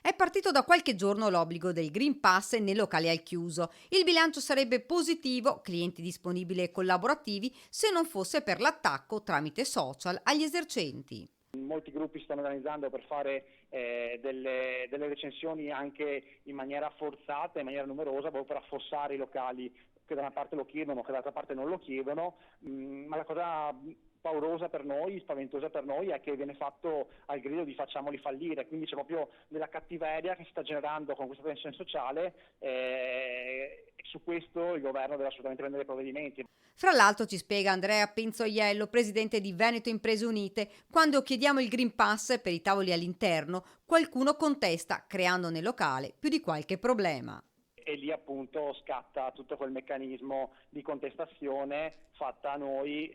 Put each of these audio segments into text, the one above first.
È partito da qualche giorno l'obbligo del Green Pass nei locali al chiuso. Il bilancio sarebbe positivo, clienti disponibili e collaborativi, se non fosse per l'attacco tramite social agli esercenti. Molti gruppi stanno organizzando per fare delle recensioni anche in maniera forzata, in maniera numerosa, proprio per affossare i locali che da una parte lo chiedono, che dall'altra parte non lo chiedono, ma la cosa paurosa per noi, spaventosa per noi, è che viene fatto al grido di facciamoli fallire, quindi c'è proprio della cattiveria che si sta generando con questa tensione sociale e su questo il governo deve assolutamente prendere provvedimenti. Fra l'altro ci spiega Andrea Pinzoiello, presidente di Veneto Imprese Unite, quando chiediamo il Green Pass per i tavoli all'interno, qualcuno contesta, creando nel locale più di qualche problema. E lì appunto scatta tutto quel meccanismo di contestazione fatta a noi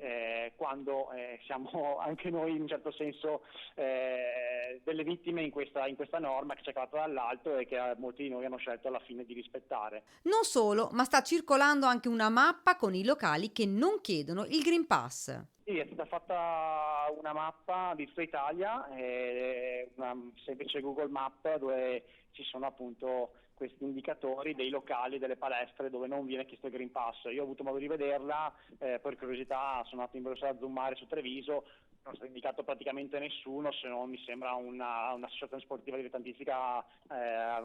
quando siamo anche noi in un certo senso delle vittime in questa norma che ci è calata dall'alto e che molti di noi hanno scelto alla fine di rispettare. Non solo, ma sta circolando anche una mappa con i locali che non chiedono il Green Pass. Sì, è stata fatta una mappa di tutta Italia, una semplice Google Map dove ci sono appunto questi indicatori dei locali, delle palestre dove non viene chiesto il Green Pass. Io ho avuto modo di vederla, per curiosità sono andato in veloce a zoomare su Treviso, non è stato indicato praticamente nessuno, se non mi sembra un'associazione sportiva dilettantistica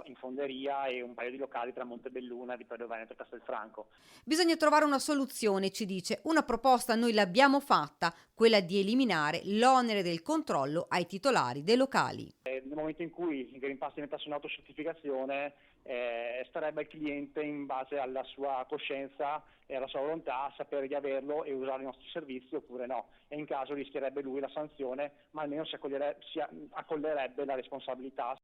in Fonderia e un paio di locali tra Montebelluna, Vittorio Veneto e Castelfranco. Bisogna trovare una soluzione, ci dice. Una proposta noi l'abbiamo fatta, quella di eliminare l'onere del controllo ai titolari dei locali. Nel momento in cui il Green Pass diventasse un'autocertificazione, starebbe al cliente in base alla sua coscienza e alla sua volontà a sapere di averlo e usare i nostri servizi oppure no. E in caso rischierebbe lui la sanzione, ma almeno si accollerebbe la responsabilità.